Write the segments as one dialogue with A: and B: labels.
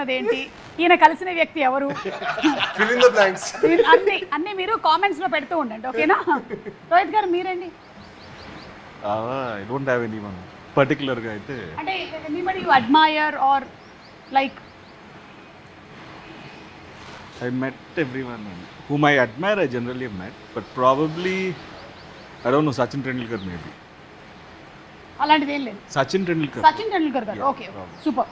A: అనుకున్నది ఏంటి, ఈయన కలిసిన వ్యక్తి ఎవరు, అన్ని మీరు కామెంట్స్ లో పెడుతూ ఉండండి, ఓకేనా? రోహిత్ గారు మీరండి.
B: I don't have anyone particular గా అయితే.
A: అంటే anybody you admire or like?
B: I met everyone whom I admire. I generally have met, but probably I don't know, Sachin Tendulkar maybe.
A: అలాంటిది ఏం లేదు.
B: Sachin Tendulkar
A: గారు. Okay, super.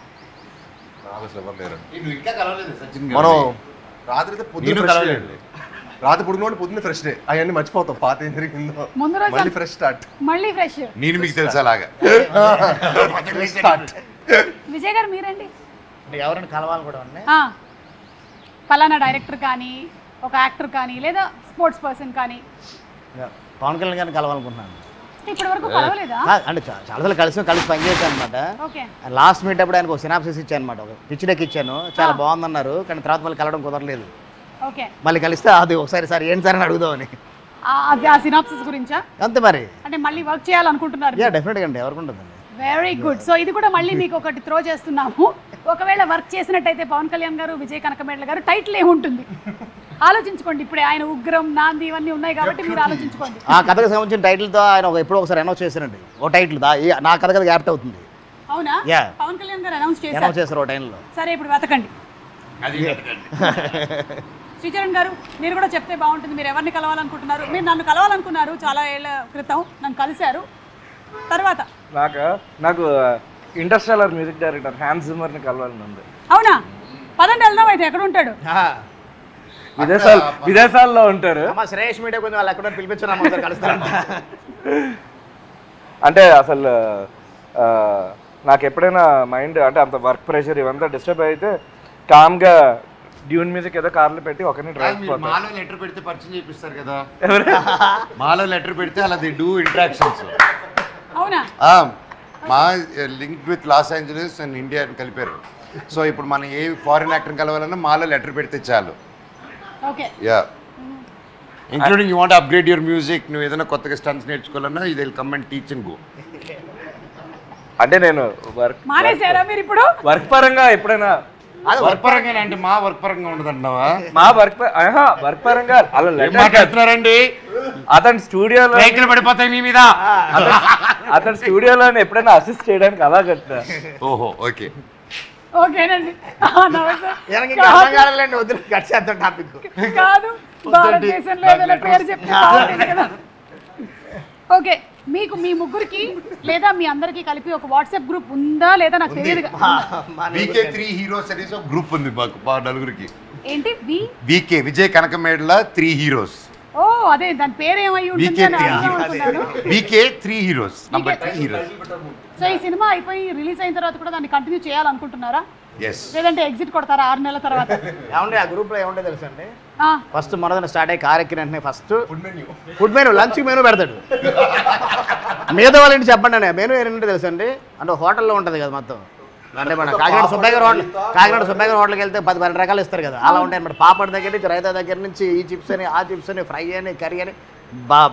C: మనం రాత్రి పొద్దున్న ఫ్రెష్ డే అవన్నీ మర్చిపోతాం, పాత ఏం జరిగిందో
A: ముందు రోజు
C: మళ్ళీ ఫ్రెష్ స్టార్ట్.
D: నేను మీకు తెలుసా అలాగా.
A: విజయ్ గారు మీరండి.
E: ఎవరైనా కలవాలి కూడా ఉన్నాయి,
A: పలానా డైరెక్టర్ కానీ, ఒక యాక్టర్ కానీ, లేదా స్పోర్ట్స్ పర్సన్ కానీ.
E: పవన్ కళ్యాణ్ గారిని కలవాలనుకుంటున్నాను.
A: ఇప్పటి వరకు కలవలేదా?
E: అంటే చాలాసార్లు కలిసి పనిచేసాను అనమాట. లాస్ట్ మీట్ అప్పుడు ఆయనకు ఒక సినాప్సిస్ ఇచ్చాను అనమాట, ఒక పిచ్ డెక్ ఇచ్చాను, చాలా బాగుందన్నారు. కానీ తర్వాత మళ్ళీ కలవడం కుదరలేదు. మళ్ళీ కలిస్తే అది ఒకసారి సార్ ఏంటి సార్ అని అడుగుదామని.
A: ఆ సినాప్సిస్ గురించా?
E: అంతే మరి.
A: అంటే మళ్ళీ వర్క్ చేయాలనుకుంటున్నారు?
E: డెఫినెట్గా అండి, ఎవరికి ఉంటుందండి.
A: Very good. సో ఇది కూడా మళ్ళీ మీకు ఒకటి త్రో చేస్తున్నాము. ఒకవేళ వర్క్ చేసినట్టయితే పవన్ కళ్యాణ్ గారు, విజయ్ కనకమేడల గారు, టైటిల్ ఏముంటుంది ఆలోచించుకోండి. ఇప్పుడే ఆయన ఉగ్రం, నాంది ఇవన్నీ ఉన్నాయి కాబట్టి మీరు ఆలోచించుకోండి.
E: ఆ కథకు సంబంధించిన టైటిల్తో ఆయన ఎప్పుడో ఒకసారి అనౌన్స్ చేశారండి, ఓ టైటిల్ నా కథ కదా యాప్ట్ అవుతుంది.
A: అవునా? పవన్ కళ్యాణ్ గారు అనౌన్స్ చేశారు
E: ఓ టైంలో.
A: సరే, ఇప్పుడు వెతకండి. శ్రీచరణ్ గారు మీరు కూడా చెప్తే బాగుంటుంది. మీరు ఎవరిని కలవాలనుకుంటున్నారు? మీరు నన్ను కలవాలనుకున్నారు చాలా ఏళ్ళ క్రితం, నన్ను కలిశారు. తర్వాత
F: నాకు ఇంటర్స్టెల్లర్ మ్యూజిక్ డైరెక్టర్ హ్యాన్స్ జిమ్మర్ని కలవాలని ఉంది.
A: అవునా? పదండి వెళ్దాం. అయితే ఎక్కడ ఉంటాడు?
F: విదేశాల్లో ఉంటారు.
E: శ్రేయస్ మీడియా కొంచెం వాళ్ళు ఎక్కడ పిలిపించారు కలుస్తారు.
F: అంటే అసలు నాకు ఎప్పుడైనా మైండ్ అంటే అంత వర్క్ ప్రెషర్ ఇవంతా డిస్టర్బ్ అయితే కామ్గా డ్యూన్ మ్యూజిక్ ఏదో కార్లో పెట్టి ఒకరిని డ్రైవ్.
D: మాలో లెటర్ పెడితే పరిచయం చేపిస్తారు కదా, మాలో లెటర్ పెడితే అలా ది డూ ఇంటరాక్షన్స్.
A: అవునా?
D: మా link with loss Angeles and India అని కలిపారు. సో ఇప్పుడు మనం ఏ ఫారిన్ యాక్టర్ కలవాలన్నా మాలో లెటర్ పెడితే చాలు.
A: Okay.
D: Yeah, including you want upgrade your music, నువ్వు ఏదైనా కొత్తగా స్టన్స్ నేర్చుకోవాలన్నా ఇది come and teach and go.
F: అంటే నేను
A: మానేశారా మీరు ఇప్పుడు?
F: వర్క్ పరంగా ఎప్పుడైనా
D: వర్క్ పరంగా అంటే మా వర్క్ పరంగా ఉండదంటావా?
F: మా వర్క్ పరంగా అలా
D: మాట్లాడుతున్నారండి.
F: అతని స్టూడియోలో
D: పడిపోతాయి మీ మీద.
F: అతని స్టూడియోలో ఎప్పుడైనా అసిస్ట్ చేయడానికి అలా కట్టా.
D: ఓహో, ఓకే.
A: ఓకేనండి.
E: కాదు,
A: భారతదేశంలో ఏదైనా పేరు చెప్తే బాగుంటుంది కదా. ఓకే, మీకు మీ ముగ్గురికి లేదా మీ అందరికి కలిపి ఒక వాట్సాప్ గ్రూప్ ఉందా లేదా నాకు తెలియదు.
D: VK3 హీరోస్ అనేసి ఒక గ్రూప్ ఉంది మా నలుగురికి.
A: ఏంటి?
D: VK Vijay Kanakamedala 3 heroes.
A: ఓ అదే, దాని పేరు ఏమై ఉంటుంది?
D: VK3 heroes, number 3 heroes.
A: So ఈ సినిమా అయిపోయి రిలీజ్ అయిన తర్వాత కూడా దాన్ని కంటిన్యూ చేయాలనుకుంటున్నారా?
D: yes.
A: లేదంటే ఎగ్జిట్ కొడతారా 6 నెలల తర్వాత?
E: ఏమండి ఆ గ్రూప్లో ఏముంటే తెలుసా అండి, ఫస్ట్ మనదన స్టార్ట్ అయ్యి కార్ ఎక్కిన వెంటనే first food menu lunch menu పెడతాడు. మీద వాళ్ళంటి చెప్పండి అనే మెనూ ఏంటంటే తెలుసా అండి, అంటే హోటల్లో ఉంటుంది కదా మొత్తం. అంటే మన కాకినాడ సుబ్బయ్య గారు హోటల్కి వెళ్తే 10-12 రకాలు ఇస్తారు కదా, అలా ఉంటాయి అనమాట. పాపడ్ దగ్గర నుంచి, రైతా దగ్గర నుంచి, ఈ చిప్స్ అని, ఆ చిప్స్ అని, ఫ్రై అని, కర్రీ అని,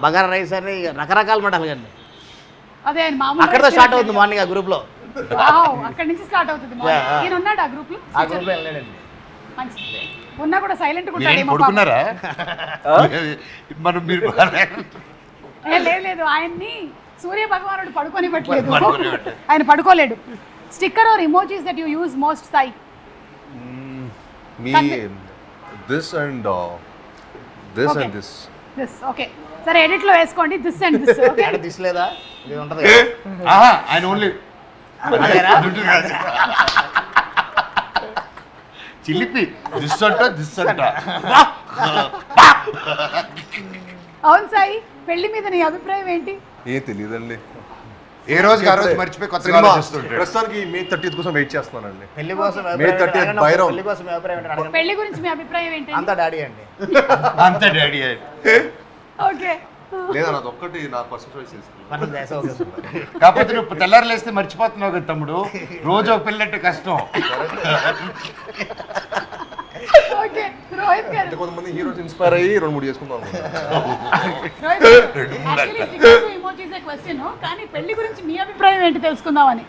E: బగారా రైస్ అని, రకరకాల మటాలు కండి.
A: అదే
E: అక్కడ స్టార్ట్ అవుతుంది మార్నింగ్ ఆ గ్రూప్ లో.
A: అక్కడ నుంచి స్టార్ట్ అవుతుంది. ఈయన ఉన్నాడు ఆ గ్రూప్ లో?
E: వెళ్ళాడండి.
A: మంచిది. ఉన్నా కూడా సైలెంట్ గా ఉంటాడు. లేదు, ఆయన్ని సూర్య భగవానుడు పడుకొని పెట్టలేదు, ఆయన పడుకోలేడు. Sticker or emojis that you use most, Sai?
C: Me this and this and this.
A: This okay. సరే, ఎడిట్ లో వేసుకోండి దిస్ అండ్ దిస్. ఓకే,
E: అంటే దిస్ లేదా ఇది ఉంటది
D: ఆయన ఓన్లీ చిలిపి దిస్ అంట.
A: అవును సాయి, పెళ్లి మీద నీ అభిప్రాయం ఏంటి?
C: తెలియదండి.
D: ఏ రోజు ఆ రోజు మర్చిపోయి కొత్తగా ఆలోచిస్తుంటాడు.
C: ప్రస్తుతానికి May 30th కోసం వెయిట్ చేస్తున్నానండి.
E: పెళ్లి కోసం
C: May 30th బైరామ్.
E: పెళ్లి కోసం అభిప్రాయం,
A: పెళ్లి గురించి మీ అభిప్రాయం ఏంటి?
E: అంతా డాడీ అండి.
D: అంత డాడీ.
A: ఓకే,
C: లేదా నాది ఒక్కటి నా పర్సనల్ చాయిస్ చేసుకున్నాను.
D: కాకపోతే నువ్వు తెల్లారులు వేస్తే మర్చిపోతున్నావు కదా తమ్ముడు, రోజు ఒక పెళ్ళంటే కష్టం.
A: ఓకే, రోహిత్ గారు.
C: కొంతమంది హీరోస్ ఇన్స్పైర్ అయ్యి 2-3 చేసుకుందాం.
A: కానీ పెళ్లి గురించి మీ అభిప్రాయం ఏంటి తెలుసుకుందామని.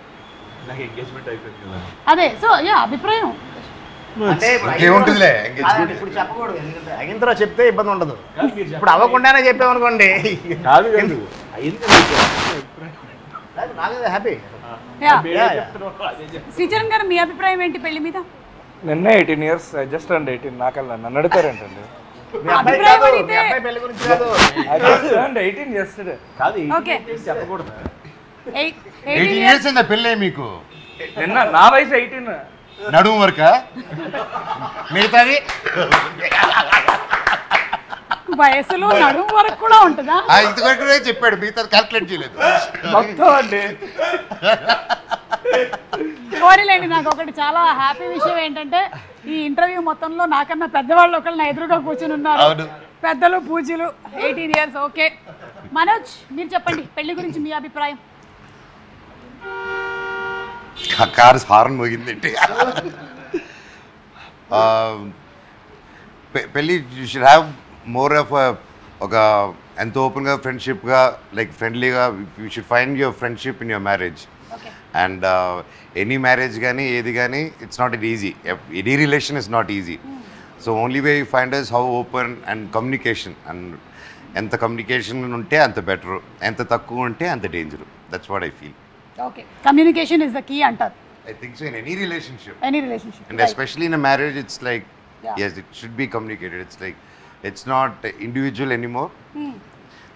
B: నాకు ఎంగేజ్మెంట్ అయిపోయింది కదా.
A: అదే, సో యా అభిప్రాయం
E: అంటే ఇప్పుడు
D: ఏముంటుందిలే
E: అదే ఇప్పుడు చెప్పకూడదు, ఎందుకంటే అయిన తర్వాత చెప్తే ఇబ్బంది ఉండదు. ఇప్పుడు అవ్వకుండానే చెప్పామనుకోండి,
B: కాదు కాదు
E: నాకైతే హ్యాపీ.
A: శ్రీచరణ్ గారు మీ అభిప్రాయం ఏంటి పెళ్లి మీద?
F: నిన్న 18 years జస్ట్ అండ్ 18 నాకల్లా నన్ను అడుగుతారేంటండి.
E: మీ అబ్బాయి కాదు, మీ అబ్బాయి పెళ్లి గురించి కాదు.
F: 18 yesterday.
A: ఓకే
B: చెప్పకూడదు.
D: 18 years అయిందా పెళ్ళే మీకు?
F: నిన్న నా వయసు 18.
D: నడుము వరక మిగతాది
A: వయసులో నడుము వరకు కూడా ఉంటుందా?
D: ఇంతవరకు చెప్పాడు, మిగతాది క్యాల్కులేట్ చేయలేదు.
F: మొత్తం అండి.
A: కోరిలేండి. నాకు ఒకటి చాలా హ్యాపీ విషయం ఏంటంటే ఈ ఇంటర్వ్యూ మొత్తంలో నాకన్నా పెద్దవాళ్ళు ఒకళ్ళు నా ఎదురుగా కూర్చుని ఉన్నారు. పెద్దలు పూజలు 18 years. ఓకే మనోజ్ మీరు చెప్పండి పెళ్లి గురించి మీ అభిప్రాయం.
D: కారు హార్న్ మోగిందంటే పెళ్ళి you should have more of ఒక ఎంతో ఓపెన్గా ఫ్రెండ్షిప్గా లైక్ ఫ్రెండ్లీగా you should find your friendship in your marriage. And any marriage కానీ ఏది కానీ it's not it easy, any relation is not easy. So only way you find is how open and communication. And ఎంత communication ఉంటే అంత better, ఎంత తక్కువ ఉంటే అంత danger. That's what I feel.
A: Okay communication is the key అంటారు.
D: I think so in any relationship.
A: Any relationship.
D: And
A: right.
D: especially in a marriage, it's like, yes, it should be communicated. It's like, it's not individual anymore.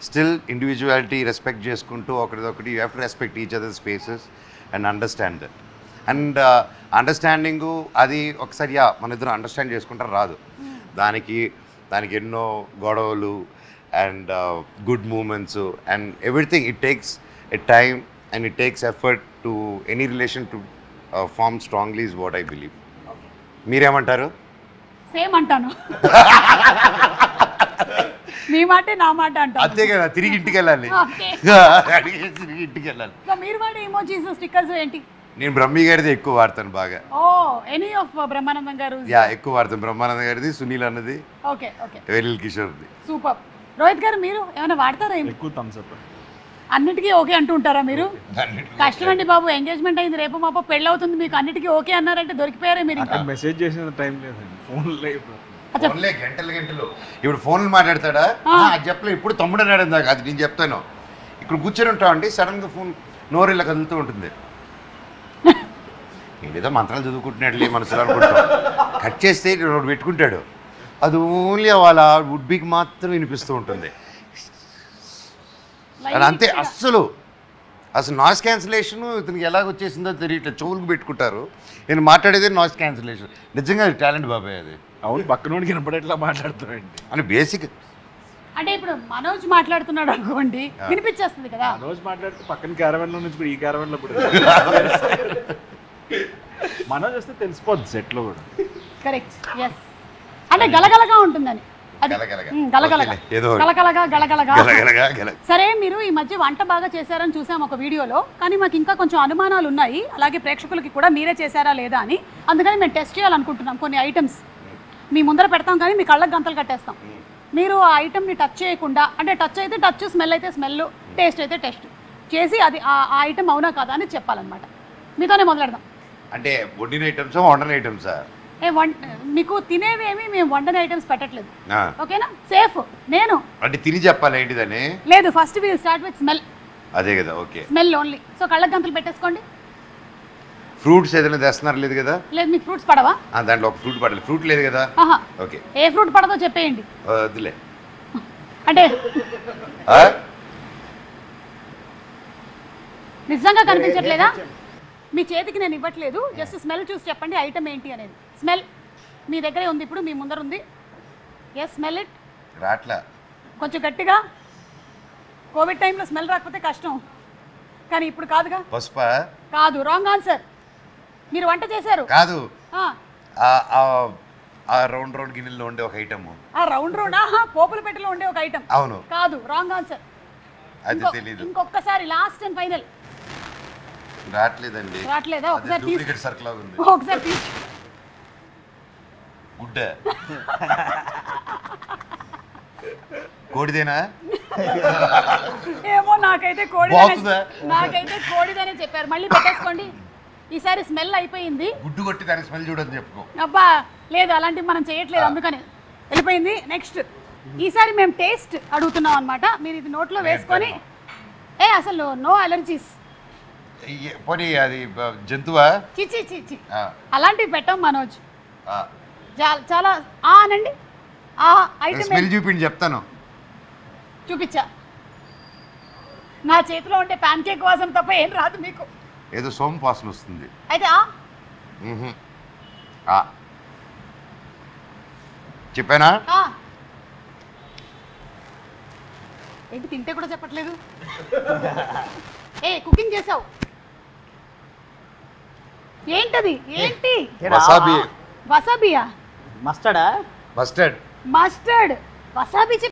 D: Still, individuality, respect చేసుకుంటూ ఒకటి you have to respect each other's spaces and understand that. And understanding అది ఒకసారి మన ఇద్దరు understand చేసుకుంటారు రాదు. దానికి ఎన్నో గొడవలు and good moments and everything. It takes a time and it takes effort to any relation to form strongly is what I believe. మీరేమంటారు?
A: సేమ్ అంటాను. మీ మాటే నా మాట అంటాను.
D: అంతే కదా, తిరిగి ఇంటికి వెళ్ళాలి.
A: ఓకే
D: తిరిగి ఇంటికి వెళ్ళాలి.
A: సో మీరు వాడే ఎమోజీస్ స్టిక్కర్స్ ఏంటి?
D: నేను బ్రహ్మి గారిది ఎక్కువ వాడతాను బాగా.
A: ఓ ఎనీ ఆఫ్ బ్రహ్మానందం గారు?
D: ఎక్కువ వాడతాను. బ్రహ్మానందం గారిది, సునీల్ అన్నది,
A: ఓకే ఓకే
D: వెరిల్ కిషోర్ది.
A: సూపర్. రోహిత్ గారు మీరు ఏమైనా వాడతారా?
B: ఎక్కువ థమ్స్ అప్.
A: అన్నిటికీ ఓకే అంటూ ఉంటారా మీరు? కష్టం అండి బాబు, ఎంగేజ్మెంట్ అయింది, రేపు మాప పెళ్ళి అవుతుంది, మీకు అన్నిటికీ ఓకే అన్నారంటే దొరికిపోయారే మీరు. ఇంకా
B: మెసేజ్ చేసిన టైం లేదండి, ఫోన్లో
D: ఫోన్లే గంటలు. ఇప్పుడు ఫోన్లు మాట్లాడతాడా? అది చెప్పలే. ఇప్పుడు తమ్ముడు అన్నాడు దాకా, అది నేను చెప్తాను. ఇక్కడ కూర్చొని ఉంటామండి, సడన్గా ఫోన్ నోరు ఇలా కదులుతూ ఉంటుంది. ఏదో మంత్రాలు చదువుకుంటున్నాడు మనసులో అనుకుంటాం. కట్ చేస్తే రోడ్డు పెట్టుకుంటాడు. అది ఓన్లీ వాళ్ళ వుడ్ బీకి మాత్రం వినిపిస్తూ ఉంటుంది. అది అంతే. అసలు నాయిస్ క్యాన్సిలేషన్ ఇతనికి ఎలాగ వచ్చేసిందో తెలియట్లేదు. చెవులకు పెట్టుకుంటారు. నేను మాట్లాడేది నాయిస్ క్యాన్సిలేషన్. నిజంగా టాలెంట్ బాబాయ్ అది.
B: అవును, పక్కనోడికి వినపడేట్లా మాట్లాడుతామండి
D: అని బేసిక్.
A: అంటే ఇప్పుడు మనోజ్ మాట్లాడుతున్నాడు అనుకోండి, వినిపించేస్తుంది కదా.
B: మనోజ్ మాట్లాడితే పక్కన క్యారవెన్లో నుంచి ఇప్పుడు ఈ క్యారవెన్లో ఇప్పుడు మనోజ్ వస్తే తెలిసిపోద్ది సెట్లో కూడా.
A: Correct, yes. అంటే గలగలగా ఉంటుందని. అది గలగలగా. సరే, మీరు ఈ మధ్య వంట బాగా చేశారని చూసాం ఒక వీడియోలో, కానీ మాకు ఇంకా కొంచెం అనుమానాలు ఉన్నాయి, అలాగే ప్రేక్షకులకి కూడా మీరే చేశారా లేదా అని. అందుకని మేము టెస్ట్ చేయాలనుకుంటున్నాం. కొన్ని ఐటమ్స్ మీ ముందర పెడతాం, కానీ మీ కళ్ళకు గంతలు కట్టేస్తాం. మీరు ఆ ఐటమ్ని టచ్ చేయకుండా, అంటే టచ్ అయితే టచ్, స్మెల్ అయితే స్మెల్, టేస్ట్ అయితే టేస్ట్ చేసి అది ఆ ఐటమ్ అవునా కాదా అని చెప్పాలన్నమాట. మీతోనే మొదలెడదాం.
D: అంటే వండిన ఐటమ్సా వండని ఐటమ్సా?
A: మీకు తినేవేమి మేము వండని ఐటమ్స్ పెట్టట్లేదు, ఓకేనా? సేఫ్. నేను
D: అంటే తిని చెప్పాలి ఏంటిదని
A: లేదు. First will start with smell.
D: అదే కదా, ఓకే.
A: Smell only. సో కళ్ళకు గంతలు పెట్టేసుకోండి.
D: ఫ్రూట్స్ ఏదైనా తెస్తున్నారు? లేదు కదా.
A: లేదు, మీకు ఫ్రూట్స్ పడవా?
D: దాంట్లో ఒక ఫ్రూట్ పడలేదు. ఫ్రూట్ లేదు కదా. ఓకే,
A: ఏ ఫ్రూట్ పడదో చెప్పేయండి.
D: వద్దులే.
A: అంటే నిజంగా కనిపించట్లేదా? మీ చేతికి నేను ఇవ్వట్లేదు, జస్ట్ స్మెల్ చూసి చెప్పండి ఐటమ్ ఏంటి అనేది. స్మెల్ మీ దగ్గరే ఉంది, ఇప్పుడు మీ ముందర ఉంది. Yes, smell it.
D: రాట్లా,
A: కొంచెం గట్టిగా. కోవిడ్ టైంలో స్మెల్ రాకపోతే కష్టం, కానీ ఇప్పుడు కాదుగా.
D: పసుపా?
A: కాదు, రాంగ్ ఆన్సర్. మీరు వంట చేశారు
D: కాదు. ఆ రౌండ్ గిన్నెల్లో ఉండే ఒక ఐటమ్.
A: ఆ రౌండ్ పోపుల పెట్టెలో ఉండే ఒక ఐటమ్.
D: అవును.
A: కాదు, రాంగ్ ఆన్సర్.
D: అది తెలీదు.
A: ఇంకొకసారి, లాస్ట్ అండ్ ఫైనల్.
D: రాట్లేదండి.
A: రాట్లేదా? ఒకసారి
D: డూప్లికేట్ సర్కిల్ లాగా ఉంది.
A: ఒకసారి తీసి.
D: గుడ్డ. కోడిదేనా?
A: ఏమో, నాకైతే కోడిదనే చెప్పారు. మళ్ళీ పెట్టేసుకోండి. ఈసారి స్మెల్ అయిపోయింది.
D: గుడ్డు కొట్టి దాని స్మెల్ చూడని చెప్పుకో.
A: అబ్బా లేదు, అలాంటివి మనం చేయట్లేదు, అందుకని వెళ్ళిపోయింది. నెక్స్ట్ ఈసారి మేము టేస్ట్ అడుగుతున్నాం అనమాట. మీరు ఇది నోట్లో వేసుకొని అసలు నో అలర్జీస్.
D: పోనీ అది జంతువా?
A: చిచి చిచి అలాంటివి పెట్టాం మనోజ్. చాలా అనండి. ఆ ఐటమ్
D: స్మెల్ చూపిండి చెప్తాను.
A: చూపించా. నా చేతిలో ఉంటే ప్యాన్ కేక్ వాసన తప్ప ఏం రాదు మీకు.
D: ఏదో సోము వాసన వస్తుంది.
A: అయితే
D: చెప్పానా?
A: ఏంటి తింటే కూడా చెప్పట్లేదు? కుకింగ్ చేసావు ఏంటది? ఏంటి?
D: వసాబీ.
A: వసాబియా?
E: మస్టర్డా?
D: మస్టర్డ్.
A: మస్టర్డ్ వసాబీ